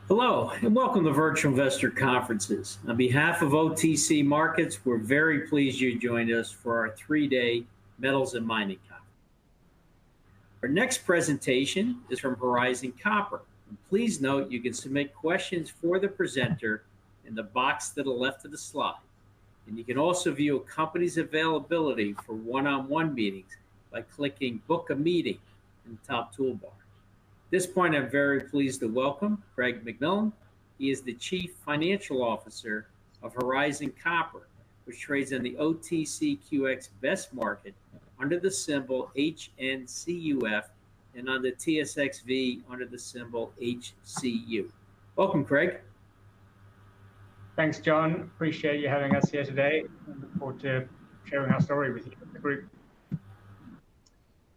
Hello, and welcome to Virtual Investor Conferences. On behalf of OTC Markets, we're very pleased you joined us for our 3-day Metals and Mining Conference. Our next presentation is from Horizon Copper. And please note you can submit questions for the presenter in the box to the left of the slide. And you can also view a company's availability for one-on-one meetings by clicking Book a Meeting in the top toolbar. At this point, I'm very pleased to welcome Craig McMillan. He is the Chief Financial Officer of Horizon Copper, which trades in the OTCQX Best Market under the symbol HNCUF and on the TSXV under the symbol HCU. Welcome, Craig. Thanks, John. Appreciate you having us here today. I look forward to sharing our story with you and the group.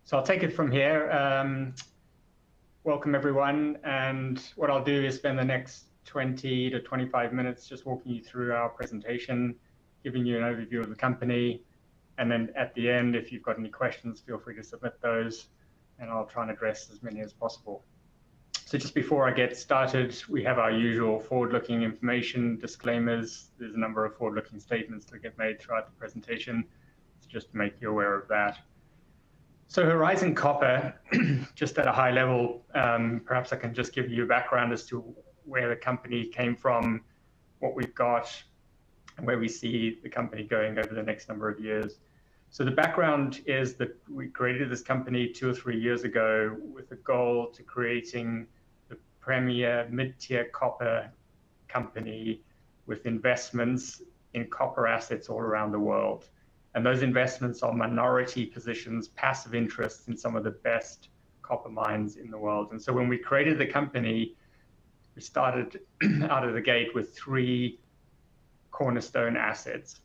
So I'll take it from here. Welcome, everyone. And what I'll do is spend the next 20 to 25 minutes just walking you through our presentation, giving you an overview of the company. And then at the end, if you've got any questions, feel free to submit those, and I'll try and address as many as possible. So just before I get started, we have our usual forward-looking information disclaimers. There's a number of forward-looking statements that get made throughout the presentation, so just to make you aware of that. So Horizon Copper, just at a high level, perhaps I can just give you a background as to where the company came from, what we've got, and where we see the company going over the next number of years. So the background is that we created this company 2 or 3 years ago with a goal to creating the premier mid-tier copper company with investments in copper assets all around the world. And those investments are minority positions, passive interests in some of the best copper mines in the world. And so when we created the company, we started out of the gate with 3 cornerstone assets.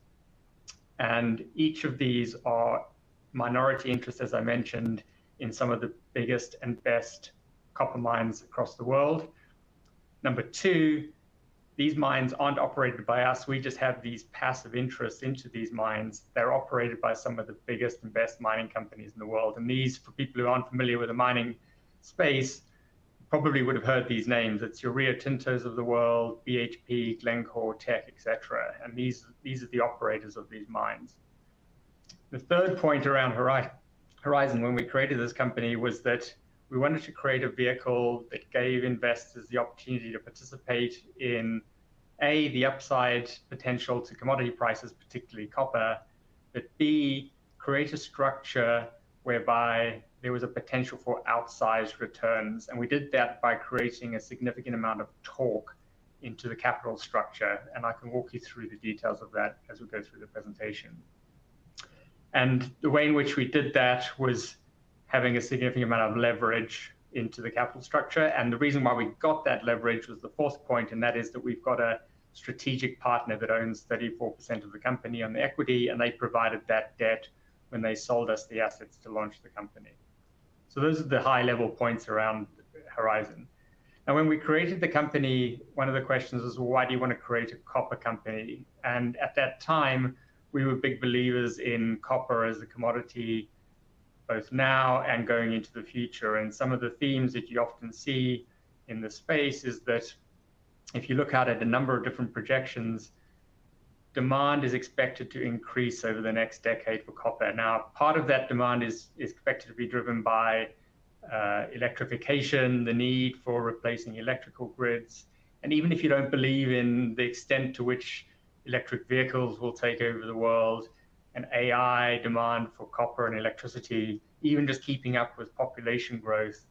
And each of these are minority interests, as I mentioned, in some of the biggest and best copper mines across the world. Number 2, these mines aren't operated by us. We just have these passive interests into these mines. They're operated by some of the biggest and best mining companies in the world. And these, for people who aren't familiar with the mining space, probably would have heard these names. It's your Rio Tintos of the world, BHP, Glencore, Teck, etc. And these are the operators of these mines. The third point around Horizon, when we created this company, was that we wanted to create a vehicle that gave investors the opportunity to participate in A, the upside potential to commodity prices, particularly copper, but B, create a structure whereby there was a potential for outsized returns. And we did that by creating a significant amount of torque into the capital structure. And I can walk you through the details of that as we go through the presentation. And the way in which we did that was having a significant amount of leverage into the capital structure. And the reason why we got that leverage was the fourth point, and that is that we've got a strategic partner that owns 34% of the company on the equity, and they provided that debt when they sold us the assets to launch the company. So those are the high-level points around Horizon. Now, when we created the company, one of the questions was, well, why do you want to create a copper company? And at that time, we were big believers in copper as a commodity, both now and going into the future. And some of the themes that you often see in the space is that if you look out at a number of different projections, demand is expected to increase over the next decade for copper. Now, part of that demand is expected to be driven by electrification, the need for replacing electrical grids. And even if you don't believe in the extent to which electric vehicles will take over the world, and AI demand for copper and electricity, even just keeping up with population growth,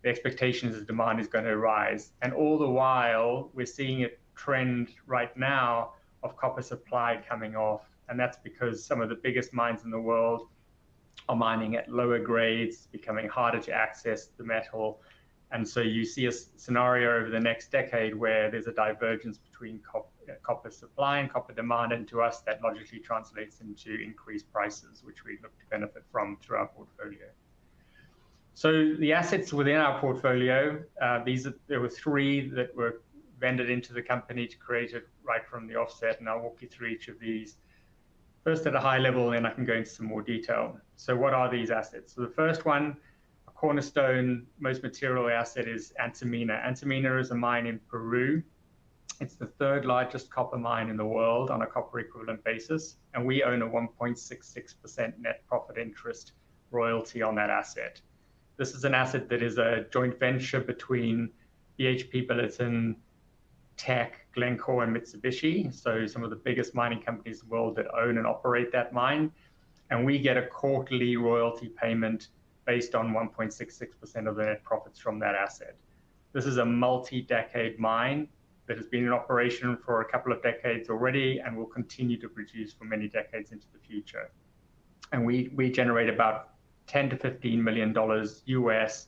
the expectation is that demand is going to rise. And all the while, we're seeing a trend right now of copper supply coming off. And that's because some of the biggest mines in the world are mining at lower grades, becoming harder to access the metal. And so you see a scenario over the next decade where there's a divergence between copper supply and copper demand, and to us that logically translates into increased prices, which we look to benefit from through our portfolio. So the assets within our portfolio, there were 3 that were vended into the company to create it right from the offset, and I'll walk you through each of these. First at a high level, and I can go into some more detail. So what are these assets? So the first one, cornerstone, most material asset is Antamina. Antamina is a mine in Peru. It's the third largest copper mine in the world on a copper equivalent basis, and we own a 1.66% net profit interest royalty on that asset. This is an asset that is a joint venture between BHP Billiton, Teck, Glencore, and Mitsubishi, so some of the biggest mining companies in the world that own and operate that mine. And we get a quarterly royalty payment based on 1.66% of the net profits from that asset. This is a multi-decade mine that has been in operation for a couple of decades already and will continue to produce for many decades into the future. And we generate about $10 to $15 million US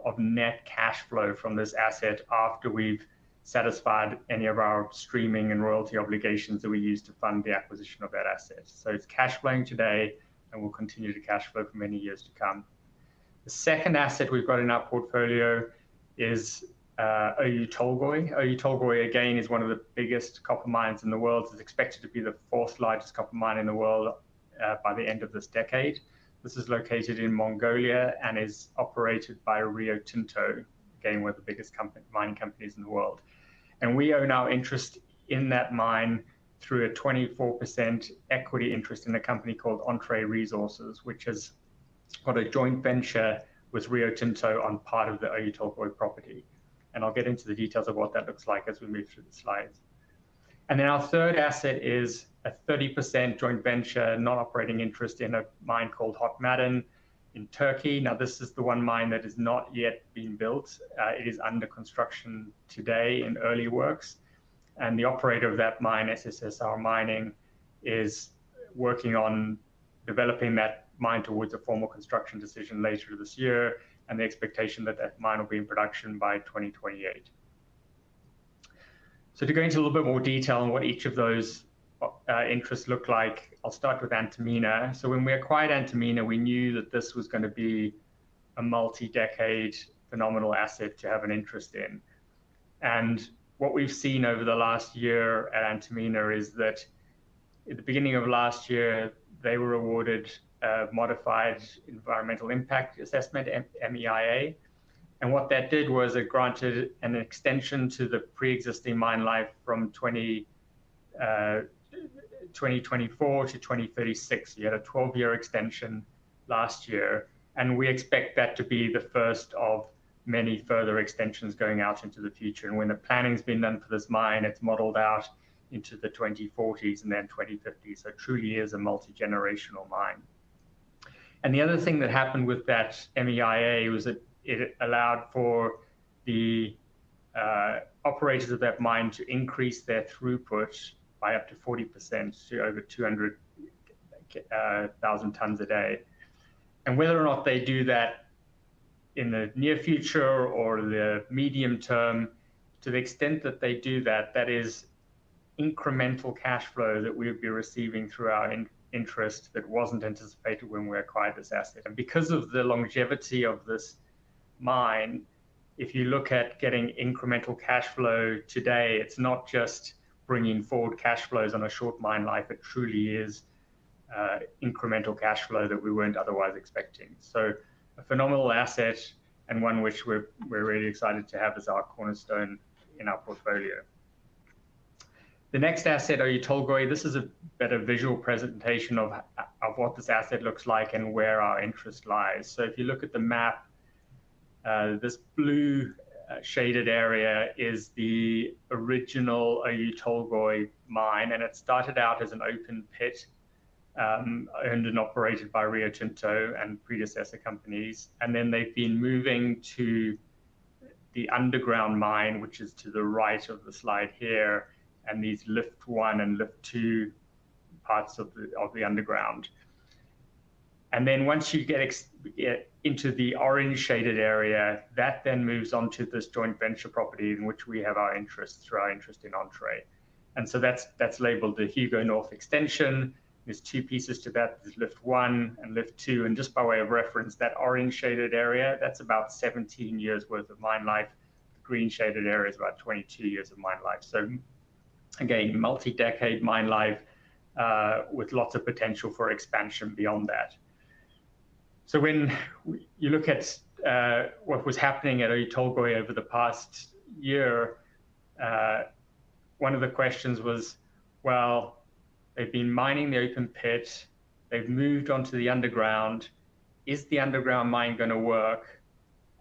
of net cash flow from this asset after we've satisfied any of our streaming and royalty obligations that we use to fund the acquisition of that asset. So it's cash flowing today and will continue to cash flow for many years to come. The second asset we've got in our portfolio is Oyu Tolgoi. Oyu Tolgoi, again, is one of the biggest copper mines in the world. It's expected to be the fourth largest copper mine in the world by the end of this decade. This is located in Mongolia and is operated by Rio Tinto, again, one of the biggest mining companies in the world. And we own our interest in that mine through a 24% equity interest in a company called Entrée Resources, which has got a joint venture with Rio Tinto on part of the Oyu Tolgoi property. And I'll get into the details of what that looks like as we move through the slides. And then our third asset is a 30% joint venture, non-operating interest in a mine called Hot Maden in Turkey. Now, this is the one mine that has not yet been built. It is under construction today in early works. And the operator of that mine, SSSR Mining, is working on developing that mine towards a formal construction decision later this year, and the expectation that that mine will be in production by 2028. So to go into a little bit more detail on what each of those interests look like, I'll start with Antamina. So when we acquired Antamina, we knew that this was going to be a multi-decade phenomenal asset to have an interest in. And what we've seen over the last year at Antamina is that at the beginning of last year, they were awarded a modified environmental impact assessment, MEIA. And what that did was it granted an extension to the pre-existing mine life from 2024 to 2036. You had a 12-year extension last year, and we expect that to be the first of many further extensions going out into the future. And when the planning's been done for this mine, it's modeled out into the 2040s and then 2050s. So it truly is a multi-generational mine. And the other thing that happened with that MEIA was that it allowed for the operators of that mine to increase their throughput by up to 40% to over 200,000 tons a day. And whether or not they do that in the near future or the medium term, to the extent that they do that, that is incremental cash flow that we would be receiving through our interest that wasn't anticipated when we acquired this asset. And because of the longevity of this mine, if you look at getting incremental cash flow today, it's not just bringing forward cash flows on a short mine life. It truly is incremental cash flow that we weren't otherwise expecting. So a phenomenal asset, and one which we're really excited to have as our cornerstone in our portfolio. The next asset, Oyu Tolgoi, this is a better visual presentation of what this asset looks like and where our interest lies. So if you look at the map, this blue shaded area is the original Oyu Tolgoi mine, and it started out as an open pit, owned and operated by Rio Tinto and predecessor companies. And then they've been moving to the underground mine, which is to the right of the slide here, and these lift 1 and lift 2 parts of the underground. And then once you get into the orange shaded area, that then moves on to this joint venture property in which we have our interest through our interest in Entrée. And so that's labeled the Hugo North extension. There's 2 pieces to that. There's lift 1 and lift 2. And just by way of reference, that orange shaded area, that's about 17 years worth of mine life. The green shaded area is about 22 years of mine life. So again, multi-decade mine life with lots of potential for expansion beyond that. So when you look at what was happening at Oyu Tolgoi over the past year, one of the questions was, well, they've been mining the open pit, they've moved onto the underground. Is the underground mine going to work?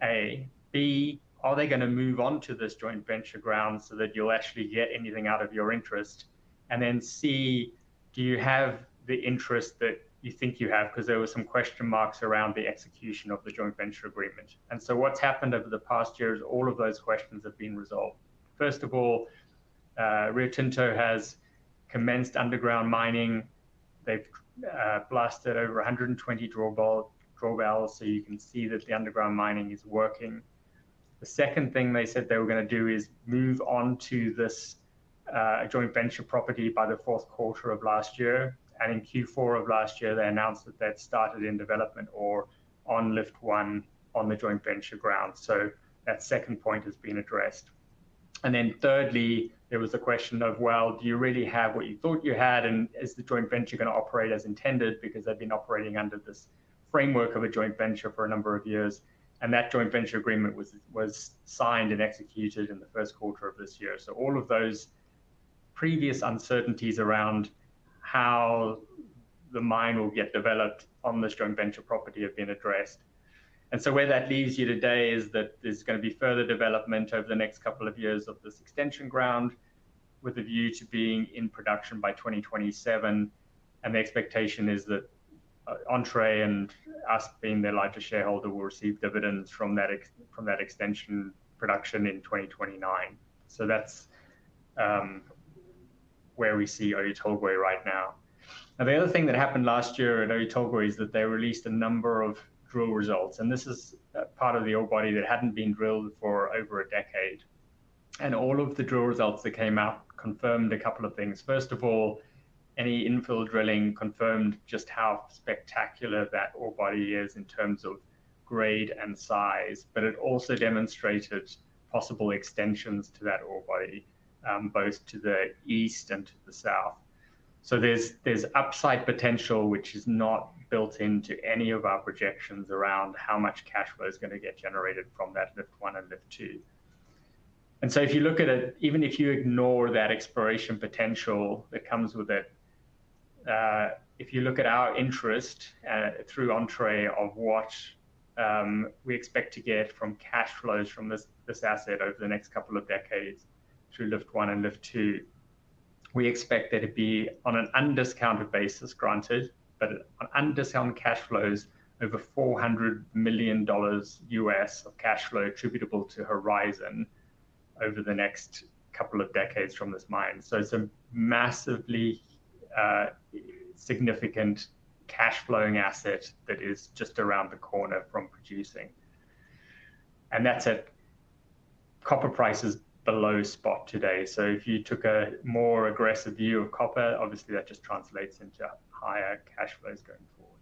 A. B, are they going to move on to this joint venture ground so that you'll actually get anything out of your interest? And then C, do you have the interest that you think you have? Because there were some question marks around the execution of the joint venture agreement. And so what's happened over the past year is all of those questions have been resolved. First of all, Rio Tinto has commenced underground mining. They've blasted over 120 drawbells, so you can see that the underground mining is working. The second thing they said they were going to do is move on to this joint venture property by the fourth quarter of last year. And in Q4 of last year, they announced that they'd started in development or on Lift 1 on the joint venture ground. So that second point has been addressed. And then thirdly, there was the question of, well, do you really have what you thought you had? And is the joint venture going to operate as intended? Because they've been operating under this framework of a joint venture for a number of years. And that joint venture agreement was signed and executed in the first quarter of this year. So all of those previous uncertainties around how the mine will get developed on this joint venture property have been addressed. And so where that leaves you today is that there's going to be further development over the next couple of years of this extension ground with a view to being in production by 2027. And the expectation is that Entrée and us being their largest shareholder will receive dividends from that extension production in 2029. So that's where we see Oyu Tolgoi right now. Now, the other thing that happened last year at Oyu Tolgoi is that they released a number of drill results, and this is part of the ore body that hadn't been drilled for over a decade. And all of the drill results that came out confirmed a couple of things. First of all, any infill drilling confirmed just how spectacular that ore body is in terms of grade and size, but it also demonstrated possible extensions to that ore body, both to the east and to the south. So there's upside potential, which is not built into any of our projections around how much cash flow is going to get generated from that Lift 1 and Lift 2. And so if you look at it, even if you ignore that exploration potential that comes with it, if you look at our interest through Entrée of what we expect to get from cash flows from this asset over the next couple of decades through Lift 1 and Lift 2, we expect there to be, on an undiscounted basis, granted, but on undiscounted cash flows, over $400 million US of cash flow attributable to Horizon over the next couple of decades from this mine. So it's a massively significant cash flowing asset that is just around the corner from producing. And that's at copper prices below spot today. So if you took a more aggressive view of copper, obviously that just translates into higher cash flows going forward.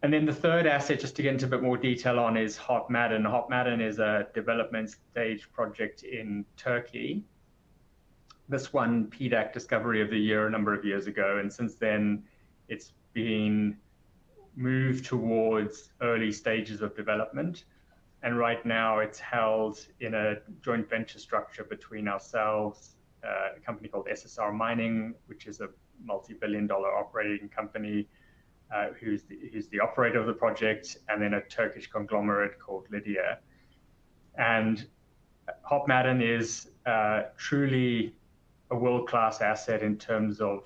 And then the third asset, just to get into a bit more detail on, is Hot Maden. Hot Maden is a development stage project in Turkey. This one, PDAC Discovery of the Year a number of years ago, and since then it's been moved towards early stages of development. And right now it's held in a joint venture structure between ourselves, a company called SSR Mining, which is a multi-billion-dollar operating company, who's the operator of the project, and then a Turkish conglomerate called Lydia. And Hot Maden is truly a world-class asset in terms of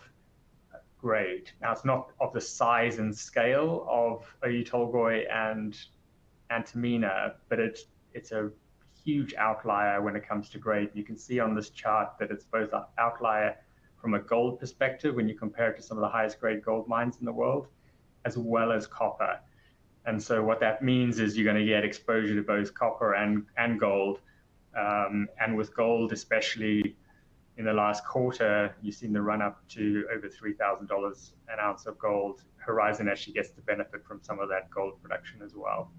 grade. Now, it's not of the size and scale of Oyu Tolgoi and Antamina, but it's a huge outlier when it comes to grade. You can see on this chart that it's both an outlier from a gold perspective when you compare it to some of the highest grade gold mines in the world, as well as copper. And so what that means is you're going to get exposure to both copper and gold. And with gold, especially in the last quarter, you've seen the run up to over $3,000 an ounce of gold. Horizon actually gets the benefit from some of that gold production as well.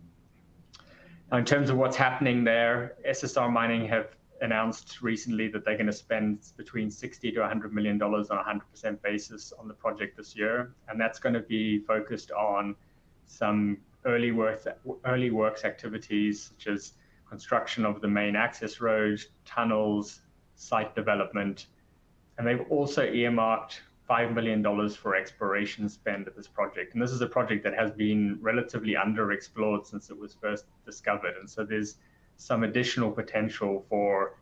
Now, in terms of what's happening there, SSR Mining have announced recently that they're going to spend between $60 to $100 million on a 100% basis on the project this year. And that's going to be focused on some early works activities such as construction of the main access road, tunnels, site development, and they've also earmarked $5 million for exploration spend at this project. And this is a project that has been relatively underexplored since it was first discovered. And so there's some additional potential for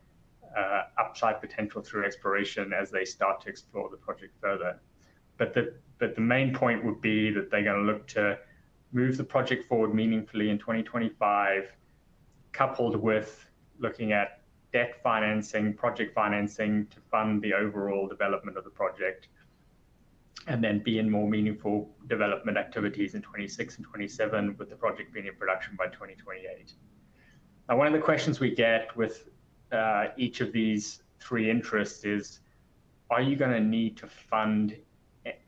upside potential through exploration as they start to explore the project further. But the main point would be that they're going to look to move the project forward meaningfully in 2025, coupled with looking at debt financing, project financing to fund the overall development of the project, and then be in more meaningful development activities in 26 and 27, with the project being in production by 2028. Now, one of the questions we get with each of these three interests is, are you going to need to fund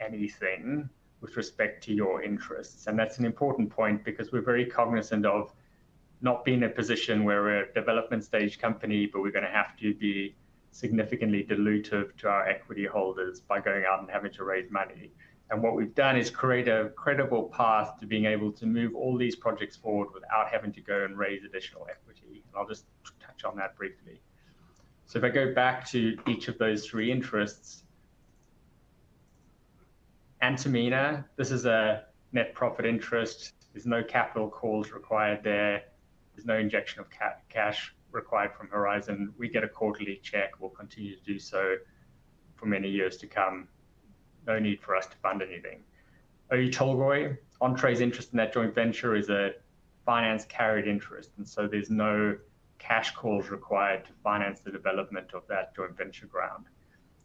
anything with respect to your interests? And that's an important point because we're very cognizant of not being in a position where we're a development stage company, but we're going to have to be significantly dilutive to our equity holders by going out and having to raise money. And what we've done is create a credible path to being able to move all these projects forward without having to go and raise additional equity. And I'll just touch on that briefly. So if I go back to each of those three interests, Antamina, this is a net profit interest. There's no capital calls required there. There's no injection of cash required from Horizon. We get a quarterly check. We'll continue to do so for many years to come. No need for us to fund anything. Oyu Tolgoi, Entree's interest in that joint venture is a finance carried interest. And so there's no cash calls required to finance the development of that joint venture ground.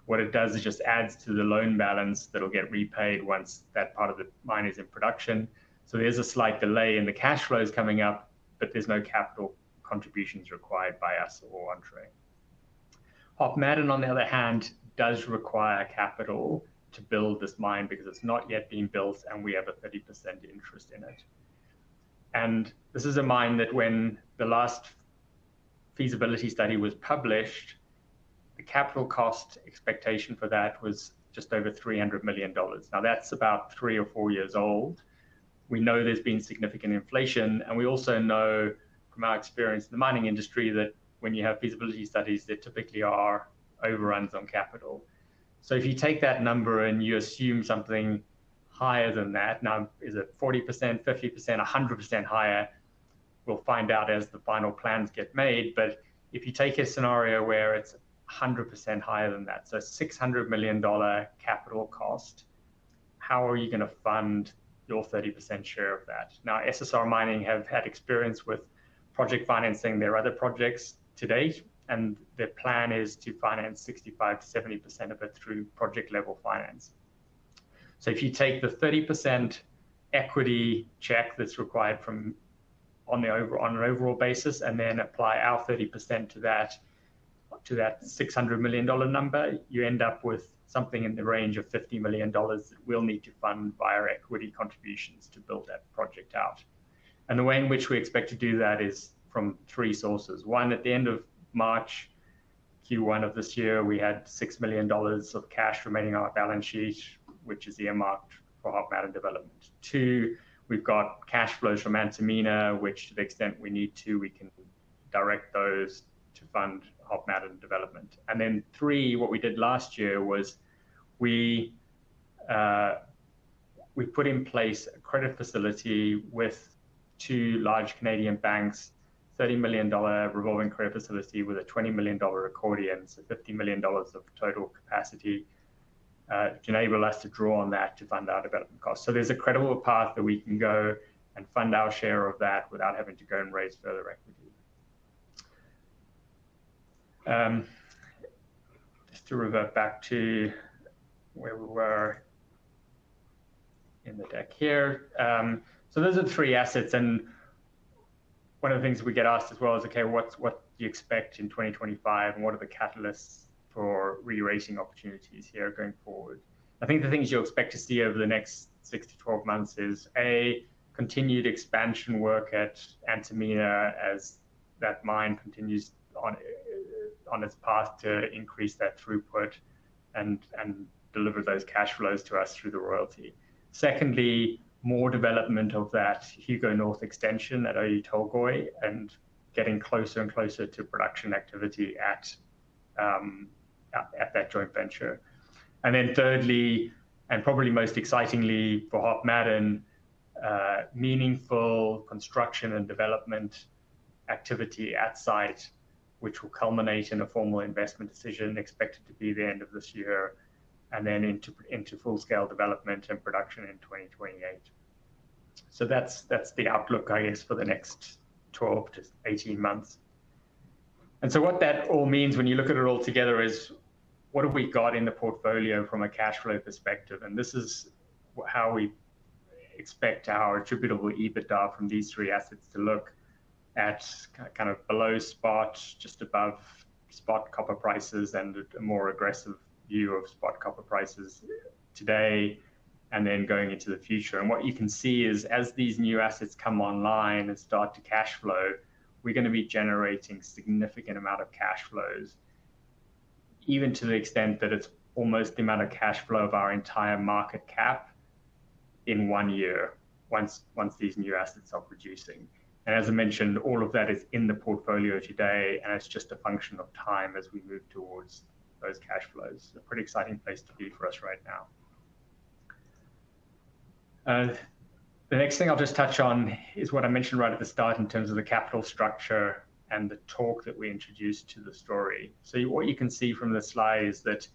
What it does is just adds to the loan balance that'll get repaid once that part of the mine is in production. So there's a slight delay in the cash flows coming up, but there's no capital contributions required by us or Entree. Hod Maden, on the other hand, does require capital to build this mine because it's not yet been built and we have a 30% interest in it. And this is a mine that when the last feasibility study was published, the capital cost expectation for that was just over $300 million. Now that's about 3 or 4 years old. We know there's been significant inflation, and we also know from our experience in the mining industry that when you have feasibility studies, there typically are overruns on capital. So if you take that number and you assume something higher than that, now is it 40%, 50%, 100% higher? We'll find out as the final plans get made. But if you take a scenario where it's 100% higher than that, so $600 million capital cost, how are you going to fund your 30% share of that? Now, SSR Mining have had experience with project financing their other projects to date, and their plan is to finance 65 to 70% of it through project level finance. So if you take the 30% equity check that's required on an overall basis, and then apply our 30% to that $600 million number, you end up with something in the range of $50 million that we'll need to fund via equity contributions to build that project out. And the way in which we expect to do that is from three sources. One, at the end of March, Q1 of this year, we had $6 million of cash remaining on our balance sheet, which is earmarked for Hod Maden development. Two, we've got cash flows from Antamina, which to the extent we need to, we can direct those to fund Hod Maden development. And then three, what we did last year was we put in place a credit facility with two large Canadian banks, $30 million revolving credit facility with a $20 million accordion, so $50 million of total capacity to enable us to draw on that to fund our development costs. So there's a credible path that we can go and fund our share of that without having to go and raise further equity. Just to revert back to where we were in the deck here. So those are the three assets, and one of the things we get asked as well is, okay, what do you expect in 2025, and what are the catalysts for re-rating opportunities here going forward? I think the things you'll expect to see over the next 6 to 12 months is continued expansion work at Antamina as that mine continues on its path to increase that throughput and deliver those cash flows to us through the royalty. Secondly, more development of that Hugo North extension at Oyu Tolgoi and getting closer and closer to production activity at that joint venture. And then thirdly, and probably most excitingly for Hod Maden, meaningful construction and development activity at site, which will culminate in a formal investment decision expected to be the end of this year, and then into full-scale development and production in 2028. So that's the outlook, I guess, for the next 12 to 18 months. And so what that all means when you look at it all together is, what have we got in the portfolio from a cash flow perspective? And this is how we expect our attributable EBITDA from these three assets to look at kind of below spot, just above spot copper prices, and a more aggressive view of spot copper prices today and then going into the future. And what you can see is, as these new assets come online and start to cash flow, we're going to be generating significant amount of cash flows, even to the extent that it's almost the amount of cash flow of our entire market cap in 1 year, once these new assets are producing. And as I mentioned, all of that is in the portfolio today, and it's just a function of time as we move towards those cash flows. A pretty exciting place to be for us right now. The next thing I'll just touch on is what I mentioned right at the start in terms of the capital structure and the torque that we introduced to the story. So what you can see from the slide is that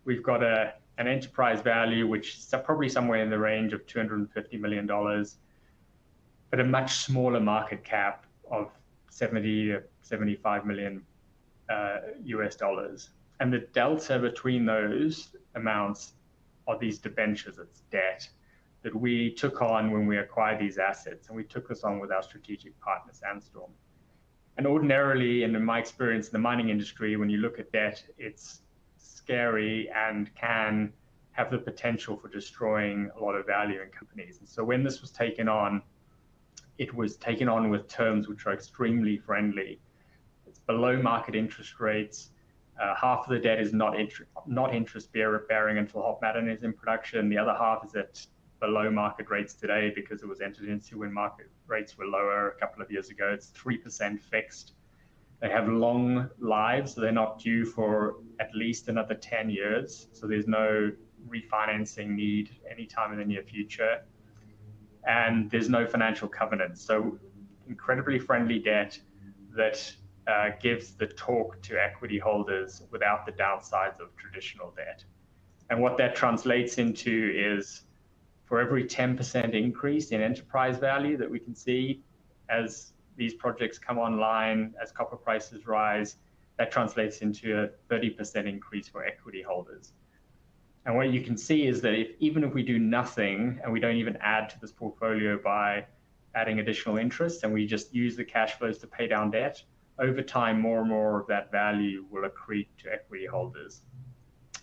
we've got an enterprise value, which is probably somewhere in the range of $250 million, but a much smaller market cap of 70 to 75 million US dollars. And the delta between those amounts are these debentures, it's debt, that we took on when we acquired these assets, and we took this on with our strategic partner, Sandstorm. And ordinarily, and in my experience in the mining industry, when you look at debt, it's scary and can have the potential for destroying a lot of value in companies. And so when this was taken on, it was taken on with terms which are extremely friendly. It's below market interest rates. Half of the debt is not interest bearing until Hod Maden is in production. The other half is at below market rates today because it was entered into when market rates were lower a couple of years ago. It's 3% fixed. They have long lives, so they're not due for at least another 10 years. So there's no refinancing need anytime in the near future. And there's no financial covenants. So incredibly friendly debt that gives the torque to equity holders without the downsides of traditional debt. And what that translates into is, for every 10% increase in enterprise value that we can see as these projects come online, as copper prices rise, that translates into a 30% increase for equity holders. And what you can see is that even if we do nothing and we don't even add to this portfolio by adding additional interest, and we just use the cash flows to pay down debt, over time, more and more of that value will accrete to equity holders.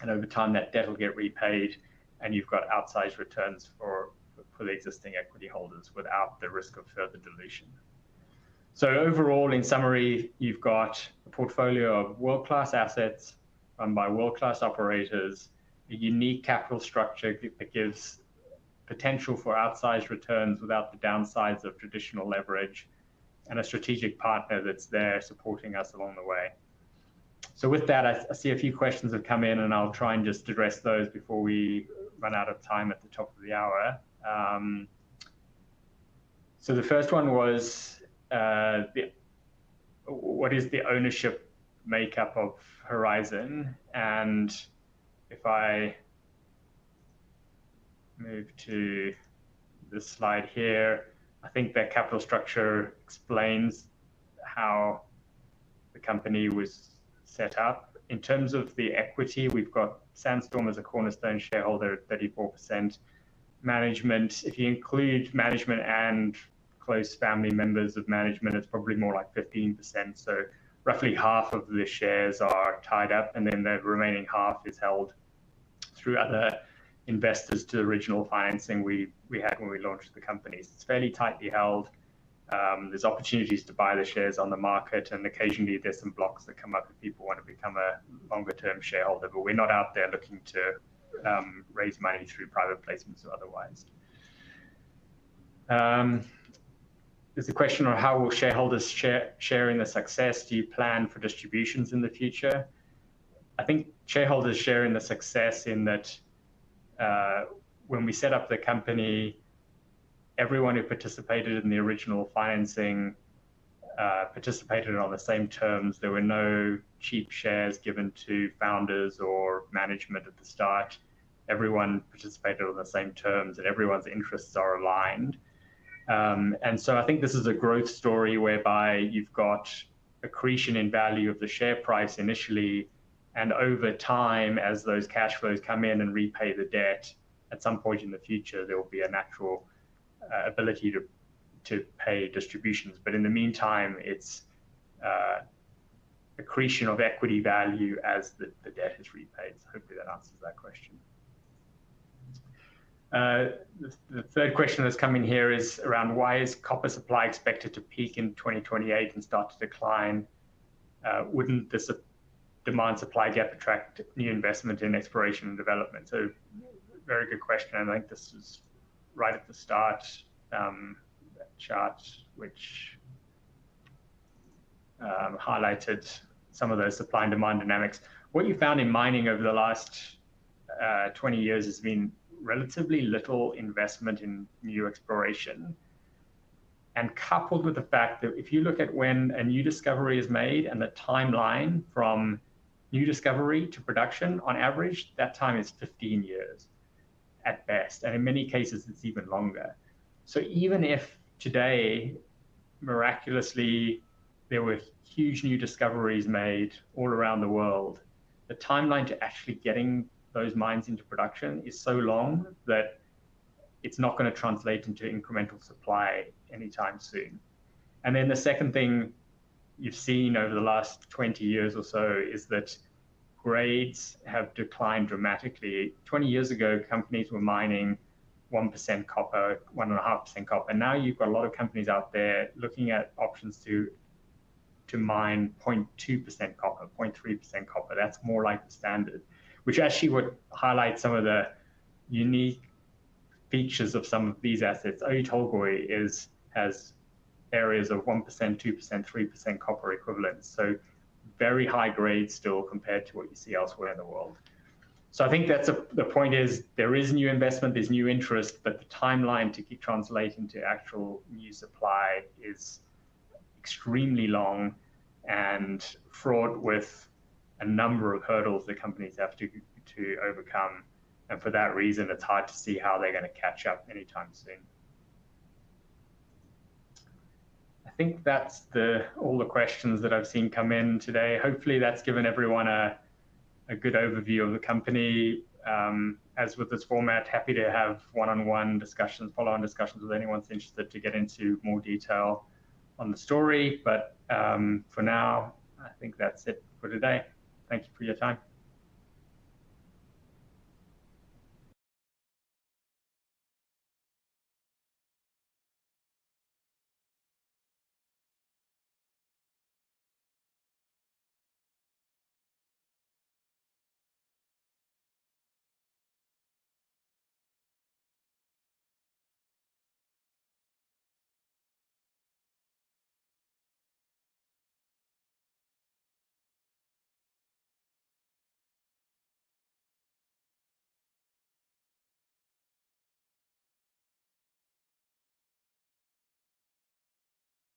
And over time, that debt will get repaid, and you've got outsized returns for the existing equity holders without the risk of further dilution. So overall, in summary, you've got a portfolio of world-class assets run by world-class operators, a unique capital structure that gives potential for outsized returns without the downsides of traditional leverage, and a strategic partner that's there supporting us along the way. So with that, I see a few questions have come in, and I'll try and just address those before we run out of time at the top of the hour. So the first one was, what is the ownership makeup of Horizon? And if I move to this slide here, I think that capital structure explains how the company was set up. In terms of the equity, we've got Sandstorm as a cornerstone shareholder at 34%. Management, if you include management and close family members of management, it's probably more like 15%. So roughly half of the shares are tied up, and then the remaining half is held through other investors to the original financing we had when we launched the company. So it's fairly tightly held. There's opportunities to buy the shares on the market, and occasionally there's some blocks that come up if people want to become a longer term shareholder, but we're not out there looking to raise money through private placements or otherwise. There's a question on how will shareholders share in the success? Do you plan for distributions in the future? I think shareholders share in the success in that when we set up the company, everyone who participated in the original financing participated on the same terms. There were no cheap shares given to founders or management at the start. Everyone participated on the same terms and everyone's interests are aligned. And so I think this is a growth story whereby you've got accretion in value of the share price initially, and over time, as those cash flows come in and repay the debt, at some point in the future, there will be a natural ability to pay distributions. But in the meantime, it's accretion of equity value as the debt is repaid. So hopefully that answers that question. The third question that's coming here is around why is copper supply expected to peak in 2028 and start to decline? Wouldn't this demand supply gap attract new investment in exploration and development? So very good question. I think this is right at the start, that chart, which highlighted some of those supply and demand dynamics. What you found in mining over the last 20 years has been relatively little investment in new exploration. And coupled with the fact that if you look at when a new discovery is made and the timeline from new discovery to production, on average, that time is 15 years at best. And in many cases, it's even longer. So even if today, miraculously, there were huge new discoveries made all around the world, the timeline to actually getting those mines into production is so long that it's not going to translate into incremental supply anytime soon. And then the second thing you've seen over the last 20 years or so is that grades have declined dramatically. 20 years ago, companies were mining 1% copper, 1.5% copper. And now you've got a lot of companies out there looking at options to mine 0.2% copper, 0.3% copper. That's more like the standard, which actually would highlight some of the unique features of some of these assets. Oyu Tolgoi has areas of 1%, 2%, 3% copper equivalents. So very high grade still compared to what you see elsewhere in the world. So I think that's the point is there is new investment, there's new interest, but the timeline to translate into actual new supply is extremely long and fraught with a number of hurdles that companies have to overcome. And for that reason, it's hard to see how they're going to catch up anytime soon. I think that's all the questions that I've seen come in today. Hopefully that's given everyone a good overview of the company. As with this format, happy to have one-on-one discussions, follow-on discussions with anyone who's interested to get into more detail on the story. But for now, I think that's it for today. Thank you for your time.